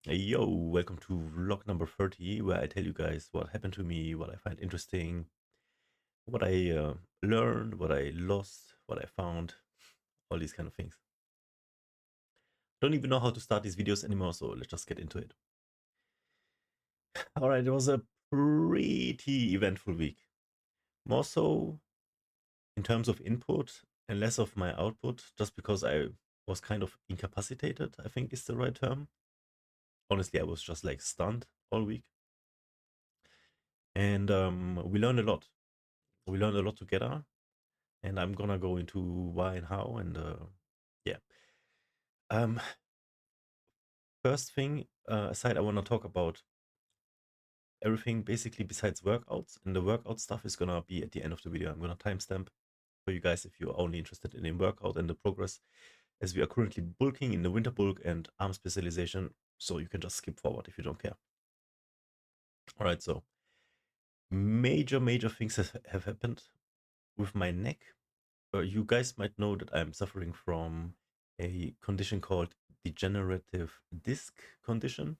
Hey, yo, welcome to vlog number 30, where I tell you guys what happened to me, what I find interesting, what I learned, what I lost, what I found, all these kind of things. Don't even know how to start these videos anymore, so let's just get into it. All right, it was a pretty eventful week. More so in terms of input and less of my output, just because I was kind of incapacitated, I think is the right term. Honestly, I was just like stunned all week. And we learned a lot. We learned a lot together. And I'm gonna go into why and how, and yeah. Um, First thing aside, I want to talk about everything basically besides workouts, and the workout stuff is gonna be at the end of the video. I'm gonna timestamp for you guys if you're only interested in the workout and the progress, as we are currently bulking in the winter bulk and arm specialization, so you can just skip forward if you don't care. All right, so major things have happened with my neck. You guys might know that I'm suffering from a condition called degenerative disc condition.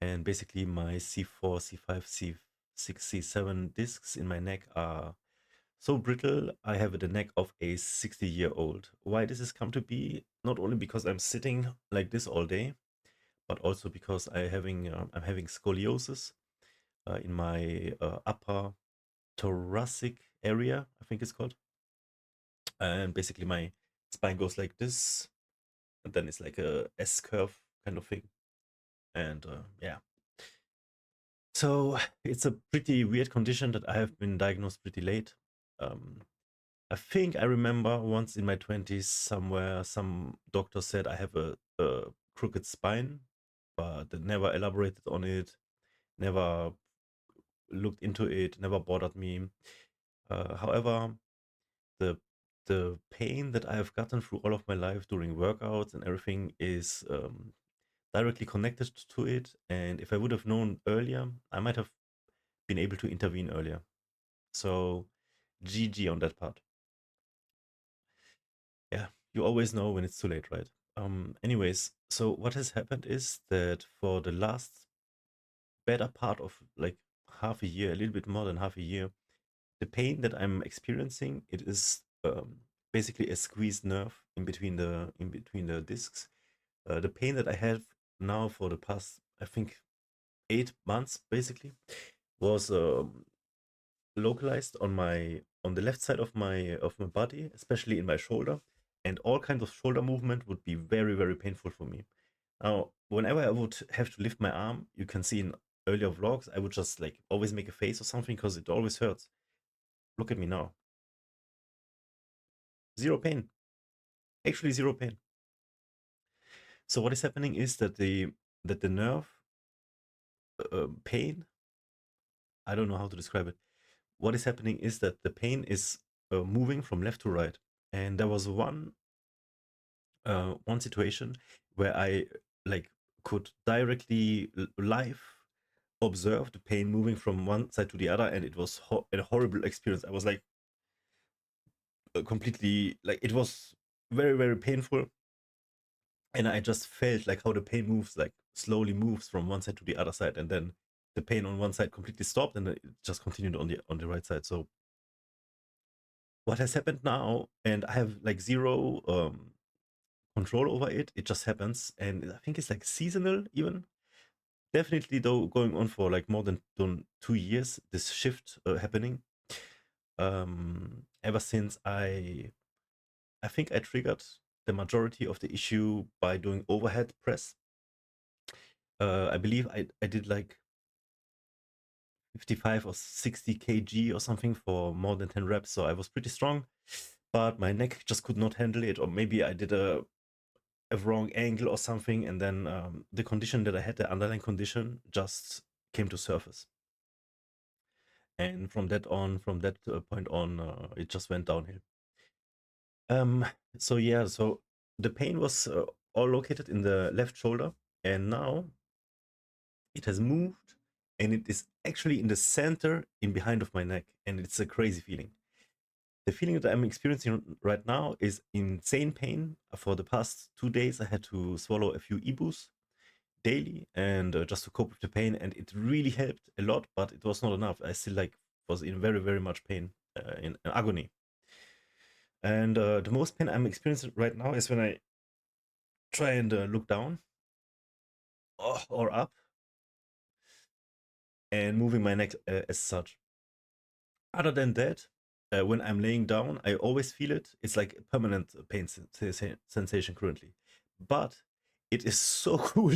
And basically my C4, C5, C6, C7 discs in my neck are so brittle, I have the neck of a 60-year-old. Why this has come to be? Not only because I'm sitting like this all day, but also because I'm having scoliosis in my upper thoracic area, I think it's called. And basically my spine goes like this, and then it's like a S curve kind of thing. And yeah, so it's a pretty weird condition that I have been diagnosed pretty late. Um, I think I remember once in my 20s somewhere some doctor said I have a crooked spine, but they never elaborated on it, never looked into it, never bothered me. However, the the pain that I have gotten through all of my life during workouts and everything is directly connected to it. And if I would have known earlier, I might have been able to intervene earlier. So GG on that part. Yeah, you always know when it's too late, right? Anyways, so what has happened is that for the last better part of like half a year, a little bit more than half a year, the pain that I'm experiencing, it is basically a squeezed nerve in between the discs. The pain that I have now for the past, I think, 8 months basically was localized on the left side of my body, especially in my shoulder, and all kinds of shoulder movement would be very painful for me. Now, whenever I would have to lift my arm, you can see in earlier vlogs, I would just like always make a face or something because it always hurts. Look at me now. Zero pain. Actually, zero pain. So what is happening is that the nerve pain, I don't know how to describe it. What is happening is that the pain is moving from left to right. And there was one situation where I like could directly live observe the pain moving from one side to the other, and it was a horrible experience. I was like completely like it was very painful, and I just felt like how the pain moves, like slowly moves from one side to the other side, and then the pain on one side completely stopped, and it just continued on the right side. So what has happened now, and I have like zero control over it. It just happens, and I think it's like seasonal even. Definitely though, going on for like more than 2 years, this shift happening. Ever since I think I triggered the majority of the issue by doing overhead press. I believe I did like 55 or 60 kg or something for more than 10 reps, so I was pretty strong, but my neck just could not handle it, or maybe I did a wrong angle or something, and then the condition that I had, the underlying condition, just came to surface. And from that point on, it just went downhill. So yeah, so the pain was all located in the left shoulder, and now it has moved, and it is actually in the center in behind of my neck, and it's a crazy feeling. The feeling that I'm experiencing right now is insane pain. For the past 2 days, I had to swallow a few ibus daily and just to cope with the pain, and it really helped a lot, but it was not enough. I still like was in very, very much pain, in agony. And the most pain I'm experiencing right now is when I try and look down or up and moving my neck as such. Other than that, when I'm laying down, I always feel it. It's like a permanent pain sensation currently. But it is so cool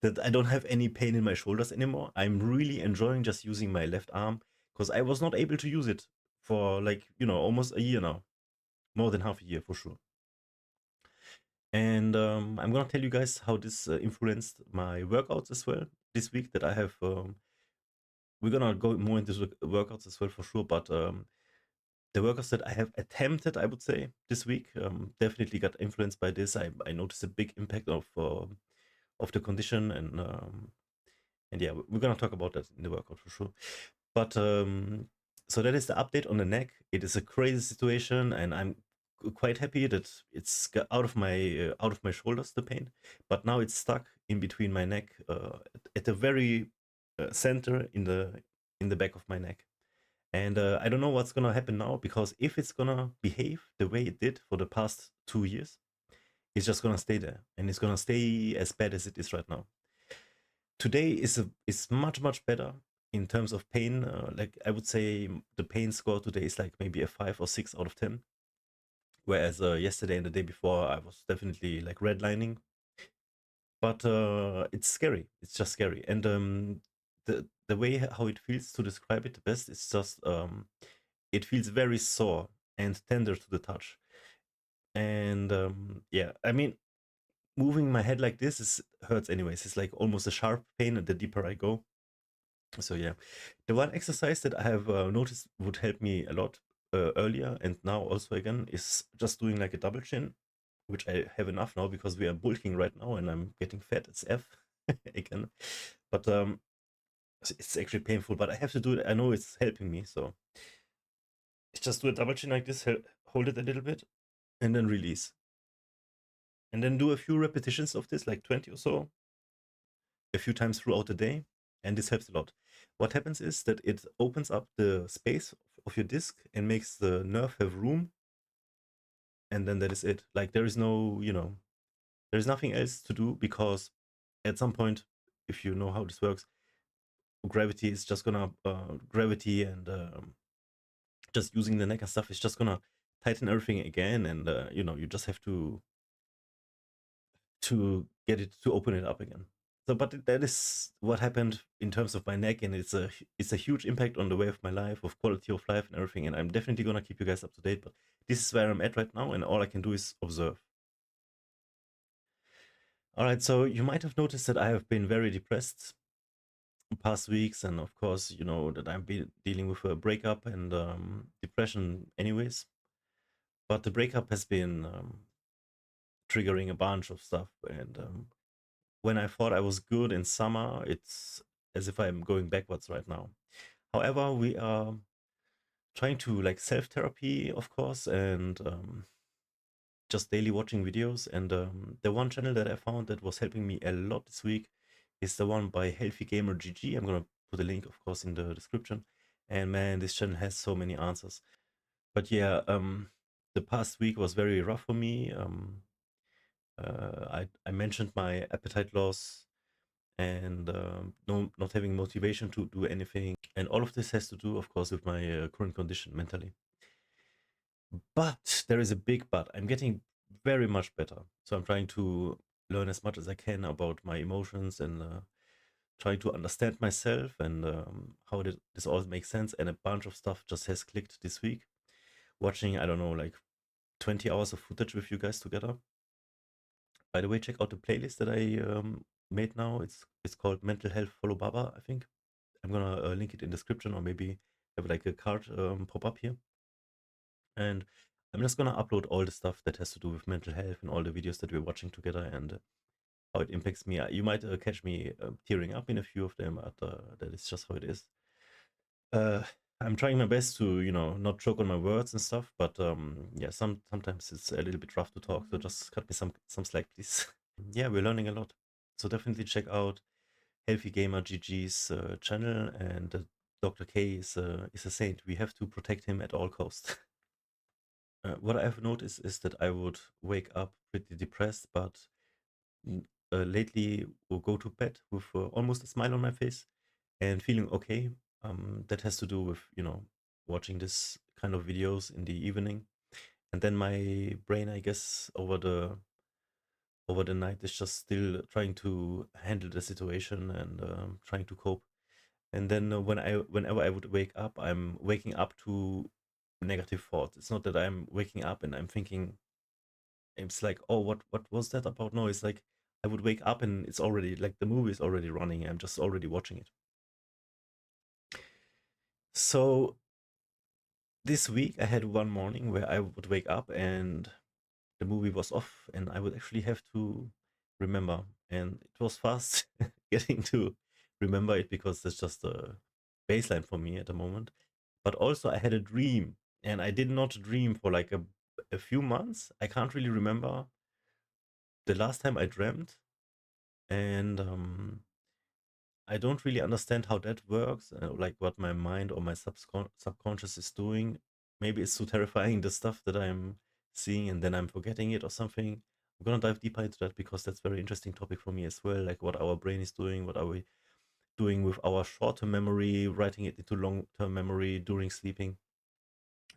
that I don't have any pain in my shoulders anymore. I'm really enjoying just using my left arm because I was not able to use it for like, almost a year now. More than half a year for sure. And I'm gonna tell you guys how this influenced my workouts as well this week that I have. We're gonna go more into the workouts as well for sure, but the workouts that I have attempted, I would say, this week definitely got influenced by this. I noticed a big impact of the condition, and yeah, we're gonna talk about that in the workout for sure. But so that is the update on the neck. It is a crazy situation, and I'm quite happy that it's got out of my shoulders, the pain, but now it's stuck in between my neck, at the very center in the back of my neck. And I don't know what's gonna happen now, because if it's gonna behave the way it did for the past 2 years, it's just gonna stay there, and it's gonna stay as bad as it is right now. Today is much better in terms of pain. Like I would say the pain score today is like maybe a 5 or 6 out of 10. Whereas yesterday and the day before I was definitely like redlining. But it's scary. It's just scary. And the way how it feels, to describe it the best, is just it feels very sore and tender to the touch. And yeah, I mean, moving my head like this hurts anyways. It's like almost a sharp pain the deeper I go. So yeah, the one exercise that I have noticed would help me a lot earlier and now also again is just doing like a double chin, which I have enough now because we are bulking right now and I'm getting fat as F again. But it's actually painful, but I have to do it. I know it's helping me, so just do a double chin like this, hold it a little bit, and then release. And then do a few repetitions of this, like 20 or so, a few times throughout the day, and this helps a lot. What happens is that it opens up the space of your disc and makes the nerve have room, and then that is it. Like there is no, there's nothing else to do, because at some point, if you know how this works, gravity is just gonna gravity and just using the neck and stuff is just gonna tighten everything again, and you just have to get it to open it up again. So, but that is what happened in terms of my neck, and it's a huge impact on the way of my life, of quality of life and everything. And I'm definitely gonna keep you guys up to date. But this is where I'm at right now, and all I can do is observe. All right, so you might have noticed that I have been very depressed in past weeks, and of course, you know that I've been dealing with a breakup and depression, anyways. But the breakup has been triggering a bunch of stuff, and when I thought I was good in summer, it's as if I'm going backwards right now. However, we are trying to like self-therapy, of course, and just daily watching videos. And the one channel that I found that was helping me a lot this week is the one by Healthy Gamer GG. I'm gonna put a link, of course, in the description. And man, this channel has so many answers. But yeah, the past week was very rough for me. I mentioned my appetite loss and not having motivation to do anything. And all of this has to do, of course, with my current condition mentally. But there is a big but. I'm getting very much better. So I'm trying to learn as much as I can about my emotions and trying to understand myself and how this all makes sense. And a bunch of stuff just has clicked this week. Watching, I don't know, like 20 hours of footage with you guys together. By the way, check out the playlist that I made now. It's called Mental Health FollowBabah, I think. I'm gonna link it in the description, or maybe have like a card pop up here. And I'm just gonna upload all the stuff that has to do with mental health and all the videos that we're watching together and how it impacts me. You might catch me tearing up in a few of them, but that is just how it is. I'm trying my best to, not choke on my words and stuff, but yeah, sometimes it's a little bit rough to talk, so just cut me some slack, please. Yeah, we're learning a lot. So definitely check out Healthy Gamer GG's channel, and Dr. K is a saint. We have to protect him at all costs. What I've noticed is that I would wake up pretty depressed, but lately will go to bed with almost a smile on my face and feeling okay. That has to do with, watching this kind of videos in the evening. And then my brain, I guess, over the night is just still trying to handle the situation and trying to cope. And then whenever I would wake up, I'm waking up to negative thoughts. It's not that I'm waking up and I'm thinking, it's like, oh, what was that about? No, it's like I would wake up and it's already like the movie is already running. I'm just already watching it. So this week I had one morning where I would wake up and the movie was off, and I would actually have to remember. And it was fast getting to remember it because that's just a baseline for me at the moment. But also I had a dream, and I did not dream for like a few months. I can't really remember the last time I dreamt, and I don't really understand how that works, like what my mind or my subconscious is doing. Maybe it's too terrifying, the stuff that I'm seeing, and then I'm forgetting it or something. I'm gonna dive deeper into that because that's a very interesting topic for me as well. Like what our brain is doing, what are we doing with our short-term memory, writing it into long-term memory during sleeping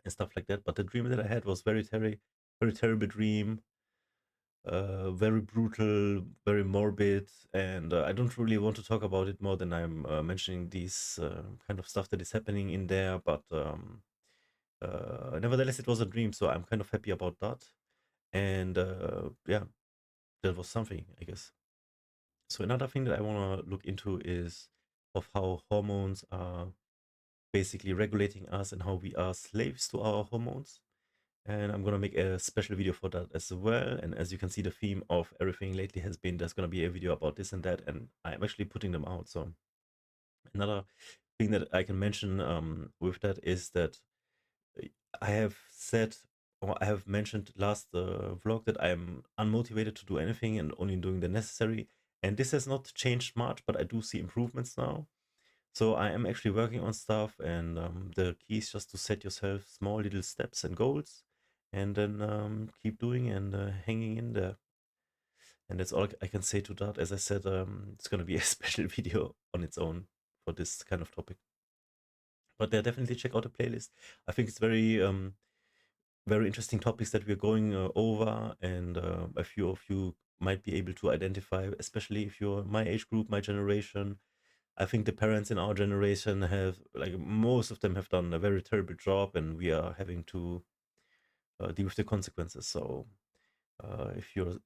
and stuff like that. But the dream that I had was very terrible dream, very brutal, very morbid, and I don't really want to talk about it more than I'm mentioning these kind of stuff that is happening in there. But nevertheless, it was a dream, so I'm kind of happy about that. And yeah, that was something, I guess. So another thing that I want to look into is of how hormones are basically regulating us and how we are slaves to our hormones. And I'm gonna make a special video for that as well. And as you can see, the theme of everything lately has been there's gonna be a video about this and that, and I'm actually putting them out. So another thing that I can mention with that is that I have said, or I have mentioned last vlog, that I'm unmotivated to do anything and only doing the necessary. And this has not changed much, but I do see improvements now. So I am actually working on stuff, and the key is just to set yourself small little steps and goals, and then keep doing and hanging in there. And that's all I can say to that. As I said, it's going to be a special video on its own for this kind of topic. But yeah, definitely check out the playlist. I think it's very interesting topics that we're going over, and a few of you might be able to identify, especially if you're my age group, my generation. I think the parents in our generation have, like, most of them have done a very terrible job, and we are having to deal with the consequences. So if you're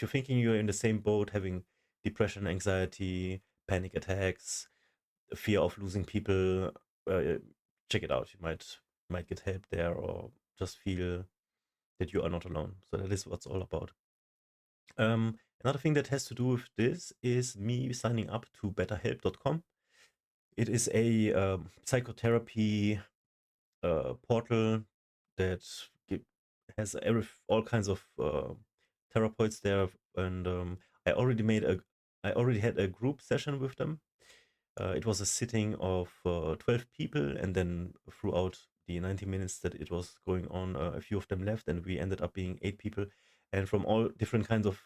thinking you're in the same boat, having depression, anxiety, panic attacks, fear of losing people, uh, check it out. You might get help there, or just feel that you are not alone. So that is what's all about. Another thing that has to do with this is me signing up to betterhelp.com. It is a psychotherapy portal that has all kinds of therapists there, and I already I already had a group session with them. It was a sitting of 12 people, and then throughout the 90 minutes that it was going on, a few of them left, and we ended up being 8 people, and from all different kinds of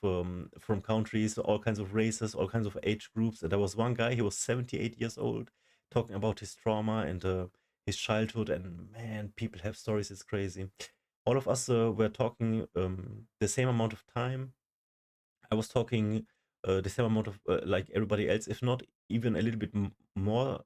from countries, all kinds of races, all kinds of age groups. And there was one guy, he was 78 years old, talking about his trauma and his childhood, and man, people have stories. It's crazy. All of us were talking the same amount of time. I was talking the same amount of like everybody else, if not even a little bit more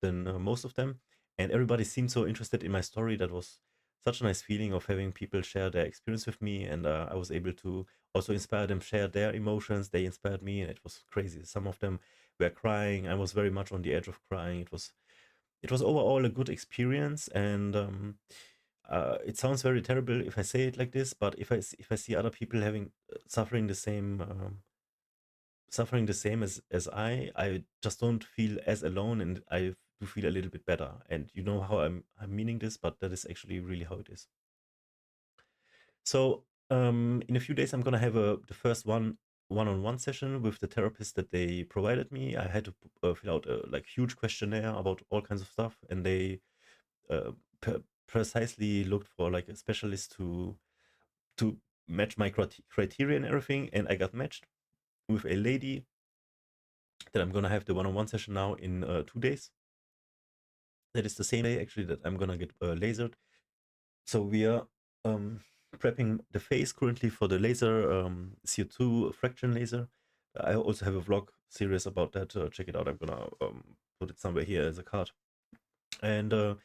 than most of them. And everybody seemed so interested in my story. That was such a nice feeling of having people share their experience with me, and I was able to also inspire them, share their emotions. They inspired me, and it was crazy. Some of them were crying. I was very much on the edge of crying. It was overall a good experience, and it sounds very terrible if I say it like this, but if I see other people having suffering the same as I just don't feel as alone, and I do feel a little bit better. And you know how I'm meaning this, but that is actually really how it is. So in a few days I'm gonna have the first one one-on-one session with the therapist that they provided me. I had to fill out a like huge questionnaire about all kinds of stuff, and they uh, precisely looked for like a specialist to match my criteria and everything. And I got matched with a lady that I'm gonna have the one-on-one session now in 2 days. That is the same day actually that I'm gonna get lasered. So we are prepping the face currently for the laser, CO2 fraction laser. I also have a vlog series about that. Check it out. I'm gonna put it somewhere here as a card. And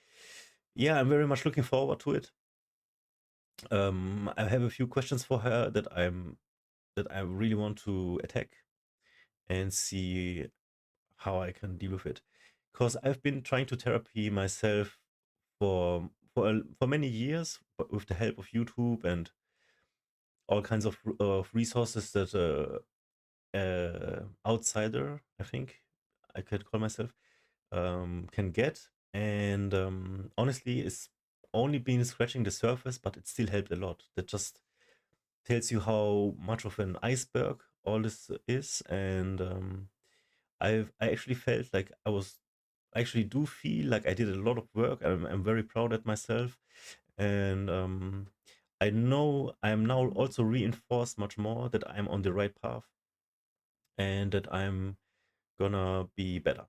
yeah, I'm very much looking forward to it. I have a few questions for her that I really want to attack and see how I can deal with it. Because I've been trying to therapy myself for many years, but with the help of YouTube and all kinds of resources that outsider, I think I could call myself, can get. And honestly, it's only been scratching the surface, but it still helped a lot. That just tells you how much of an iceberg all this is. And I actually felt like I actually do feel like I did a lot of work. I'm very proud at myself. And I know I am now also reinforced much more that I'm on the right path and that I'm gonna be better.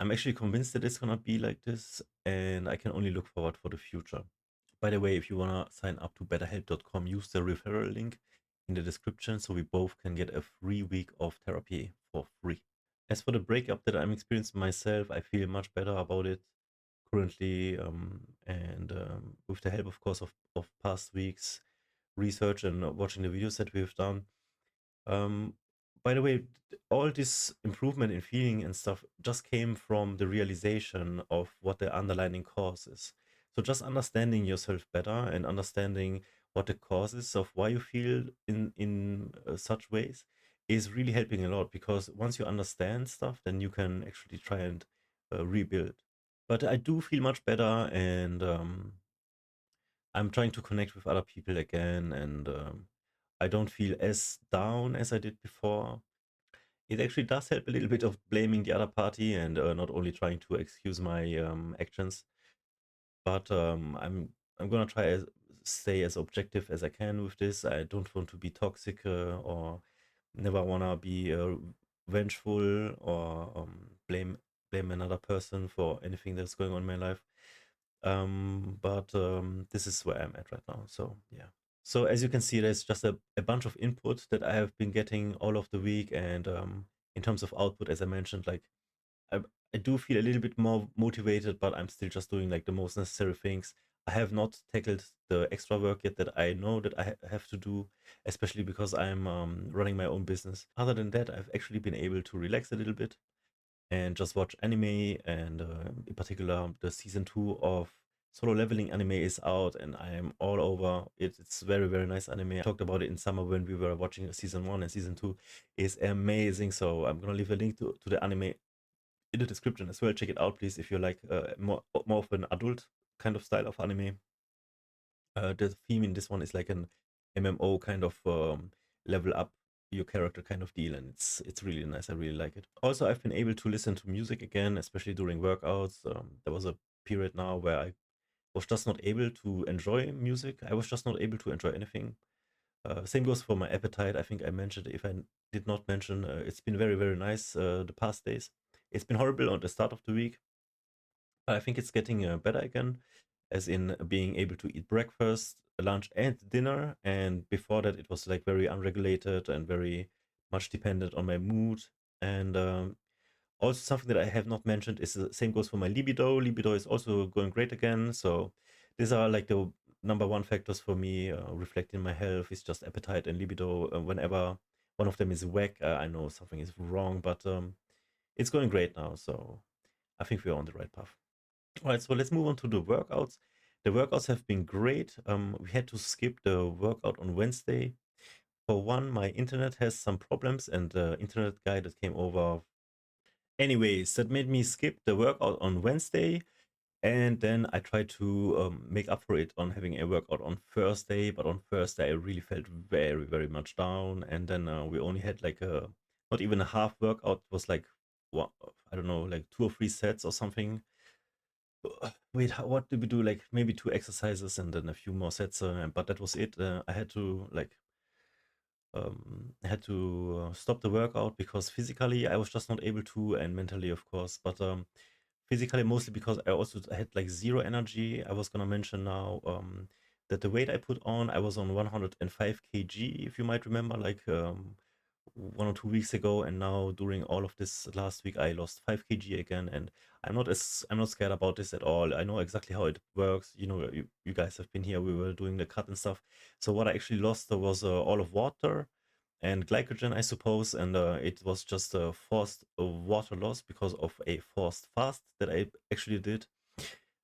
I'm actually convinced that it's gonna be like this, and I can only look forward for the future. By the way, if you wanna sign up to betterhelp.com, use the referral link in the description so we both can get a free week of therapy for free. As for the breakup that I'm experiencing myself, I feel much better about it currently, and with the help, of course, of past weeks research and watching the videos that we've done. Um, by the way, all this improvement in feeling and stuff just came from the realization of what the underlying cause is. So just understanding yourself better and understanding what the cause is of why you feel in such ways is really helping a lot, because once you understand stuff, then you can actually try and rebuild. But I do feel much better, and I'm trying to connect with other people again, and I don't feel as down as I did before. It actually does help a little bit of blaming the other party and not only trying to excuse my actions, but I'm gonna try as stay as objective as I can with this. I don't want to be toxic or never wanna be vengeful or blame another person for anything that's going on in my life. But this is where I'm at right now. So yeah. So as you can see, there's just a bunch of input that I have been getting all of the week. And in terms of output, as I mentioned, like I, I do feel a little bit more motivated, but I'm still just doing like the most necessary things. I have not tackled the extra work yet that I know that I have to do, especially because I'm running my own business. Other than that, I've actually been able to relax a little bit and just watch anime. And in particular, the season 2 of Solo Leveling anime is out, and I am all over it. It's very, very nice anime. I talked about it in summer when we were watching season 1, and season 2 is amazing. So I'm gonna leave a link to the anime in the description as well. Check it out, please, if you like more of an adult kind of style of anime. The theme in this one is like an MMO kind of level up your character kind of deal, and it's really nice. I really like it. Also, I've been able to listen to music again, especially during workouts. There was a period now where I was just not able to enjoy music. I was just not able to enjoy anything. Same goes for my appetite. I think I mentioned, if I did not mention, it's been very, very nice the past days. It's been horrible on the start of the week, but I think it's getting better again, as in being able to eat breakfast, lunch, and dinner. And before that, it was like very unregulated and very much dependent on my mood. And also something that I have not mentioned is the same goes for my libido. Libido is also going great again. So these are like the number one factors for me reflecting my health is just appetite and libido. Whenever one of them is whack, I know something is wrong, but it's going great now. So I think we're on the right path. All right, so let's move on to the workouts. The workouts have been great. We had to skip the workout on Wednesday. For one, my internet has some problems, and the internet guy that came over, anyways, that made me skip the workout on Wednesday. And then I tried to make up for it on having a workout on Thursday, but on Thursday I really felt very, very much down. And then we only had like not even a half workout. It was like, what, I don't know, like 2 or 3 sets or something. Wait, what did we do? Like maybe 2 exercises and then a few more sets. But that was it. I had to stop the workout because physically I was just not able to, and mentally, of course. But physically mostly because I also had like zero energy. I was gonna mention now that the weight I put on, I was on 105 kg, if you might remember, like 1 or 2 weeks ago, and now during all of this last week I lost 5 kg again, and I'm not scared about this at all. I know exactly how it works. You guys have been here. We were doing the cut and stuff. So what I actually lost was all of water and glycogen, I suppose, and it was just a forced water loss because of a forced fast that I actually did.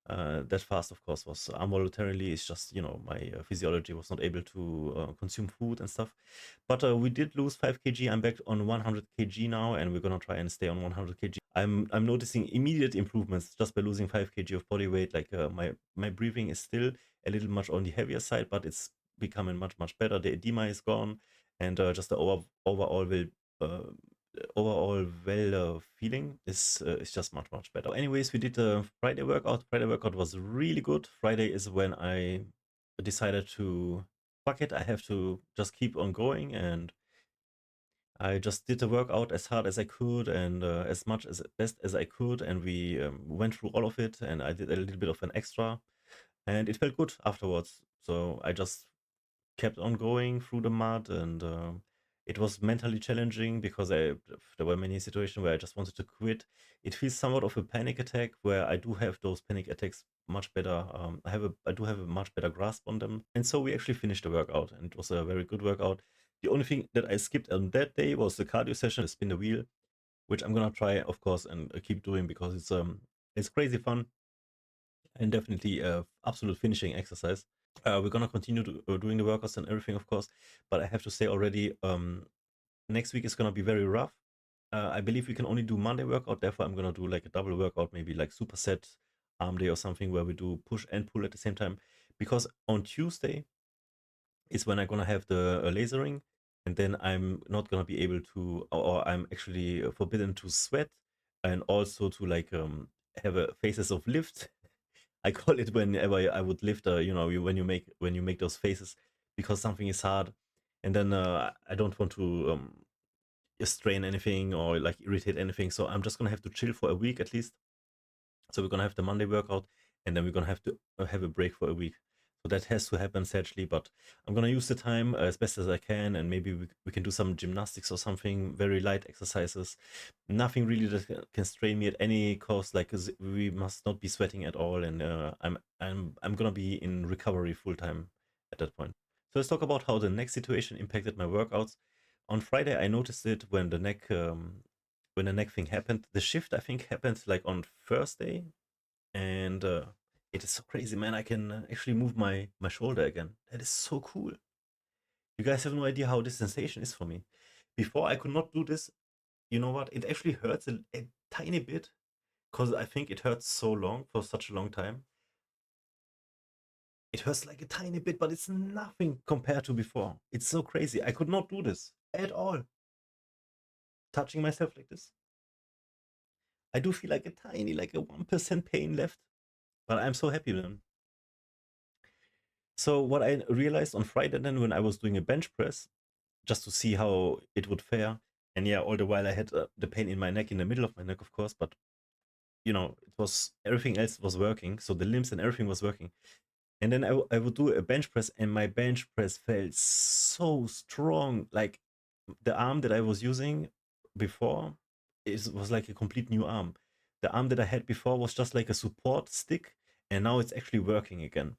That fast, of course, was involuntarily. It's just, my physiology was not able to consume food and stuff. But we did lose 5 kg. I'm back on 100 kg now, and we're gonna try and stay on 100 kg. I'm noticing immediate improvements just by losing 5 kg of body weight. Like my breathing is still a little much on the heavier side, but it's becoming much better. The edema is gone, and just the uh, overall feeling is just much better. Anyways, we did the Friday workout. Friday workout was really good. Friday is when I decided to fuck it. I have to just keep on going, and I just did the workout as hard as I could and as much as best as I could, and we went through all of it, and I did a little bit of an extra, and it felt good afterwards. So I just kept on going through the mud, and it was mentally challenging because there were many situations where I just wanted to quit. It feels somewhat of a panic attack, where I do have those panic attacks much better. I do have a much better grasp on them, and so we actually finished the workout, and it was a very good workout. The only thing that I skipped on that day was the cardio session, the spin the wheel, which I'm gonna try, of course, and keep doing because it's crazy fun and definitely absolute finishing exercise. We're gonna continue doing the workouts and everything, of course, but I have to say already, next week is gonna be very rough. I believe we can only do Monday workout, therefore I'm gonna do like a double workout, maybe like superset arm day or something, where we do push and pull at the same time. Because on Tuesday is when I'm gonna have the lasering, and then I'm not gonna be able to, or I'm actually forbidden to sweat, and also to like have a phases of lift. I call it whenever I would lift, when you make those faces because something is hard, and then I don't want to strain anything or like irritate anything. So I'm just gonna have to chill for a week at least. So we're gonna have the Monday workout, and then we're gonna have to have a break for a week. So that has to happen sadly, but I'm gonna use the time as best as I can, and maybe we can do some gymnastics or something, very light exercises. Nothing really that can strain me at any cost. Like we must not be sweating at all, and I'm gonna be in recovery full time at that point. So let's talk about how the neck situation impacted my workouts. On Friday, I noticed it when the neck thing happened. The shift, I think, happened like on Thursday, and it is so crazy, man. I can actually move my shoulder again. That is so cool. You guys have no idea how this sensation is for me. Before I could not do this. You know what? It actually hurts a tiny bit because I think it hurts so long for such a long time. It hurts like a tiny bit, but it's nothing compared to before. It's so crazy. I could not do this at all. Touching myself like this. I do feel like like a 1% pain left, but I'm so happy then. So what I realized on Friday then when I was doing a bench press, just to see how it would fare, and yeah, all the while I had the pain in my neck, in the middle of my neck, of course, but it was, everything else was working. So the limbs and everything was working. And then I would do a bench press, and my bench press felt so strong. Like the arm that I was using before was like a complete new arm. The arm that I had before was just like a support stick, and now it's actually working again.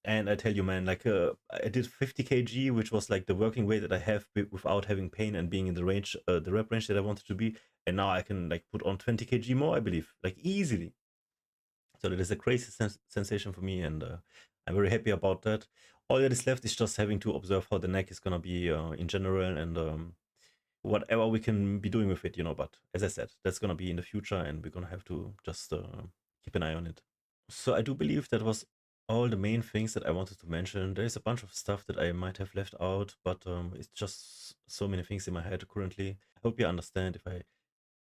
And I tell you, man, like I did 50 kg, which was like the working weight that I have without having pain and being in the range, the rep range that I wanted to be. And now I can like put on 20 kg more, I believe, like easily. So that is a crazy sensation for me, and I'm very happy about that. All that is left is just having to observe how the neck is gonna be in general, and whatever we can be doing with it. But as I said, that's gonna be in the future, and we're gonna have to just keep an eye on it. So I do believe that was all the main things that I wanted to mention. There's a bunch of stuff that I might have left out, but it's just so many things in my head currently. I hope you understand if I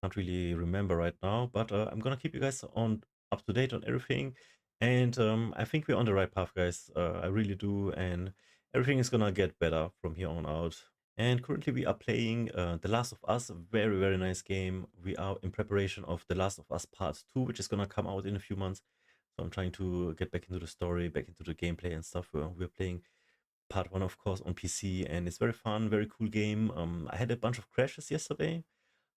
can't really remember right now, but I'm gonna keep you guys on up to date on everything. And I think we're on the right path, guys. I really do, and everything is gonna get better from here on out. And currently we are playing The Last of Us, a very, very nice game. We are in preparation of The Last of Us Part 2, which is gonna come out in a few months. So I'm trying to get back into the story, back into the gameplay and stuff. We're playing Part 1, of course, on PC, and it's very fun, very cool game. I had a bunch of crashes yesterday.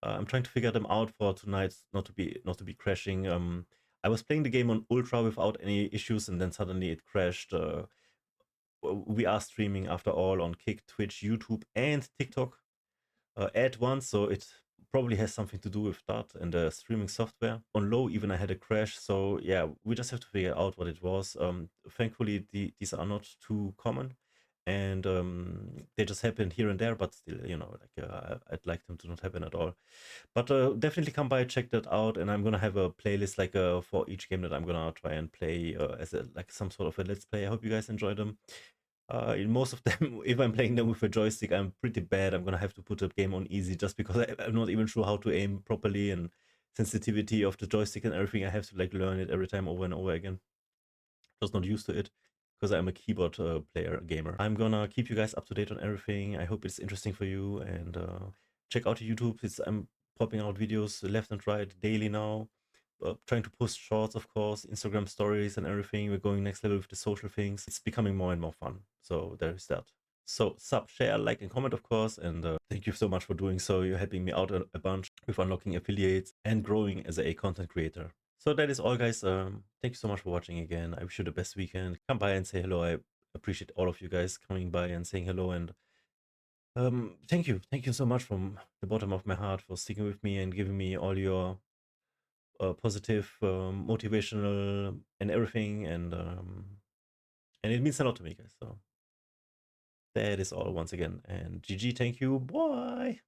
I'm trying to figure them out for tonight, not to be crashing. I was playing the game on ultra without any issues, and then suddenly it crashed. We are streaming after all on Kick, Twitch, YouTube, and TikTok at once, so it probably has something to do with that and the streaming software. On low, even I had a crash, so yeah, we just have to figure out what it was. Thankfully, these are not too common, and they just happen here and there, but still, like I'd like them to not happen at all. But definitely come by, check that out, and I'm gonna have a playlist like for each game that I'm gonna try and play as like some sort of a let's play. I hope you guys enjoy them. In most of them, if I'm playing them with a joystick, I'm pretty bad. I'm gonna have to put the game on easy just because I'm not even sure how to aim properly, and sensitivity of the joystick and everything. I have to like learn it every time over and over again. Just not used to it because I'm a keyboard player gamer. I'm gonna keep you guys up to date on everything. I hope it's interesting for you, and check out YouTube. I'm popping out videos left and right daily now. Trying to post shorts, of course, Instagram stories and everything. We're going next level with the social things. It's becoming more and more fun. So there is that. So sub, share, like, and comment, of course. And thank you so much for doing so. You're helping me out a bunch with unlocking affiliates and growing as a content creator. So that is all, guys. Thank you so much for watching again. I wish you the best weekend. Come by and say hello. I appreciate all of you guys coming by and saying hello. And thank you. Thank you so much from the bottom of my heart for sticking with me and giving me all your positive, motivational, and everything. And it means a lot to me, guys. So that is all once again. And GG, thank you. Bye.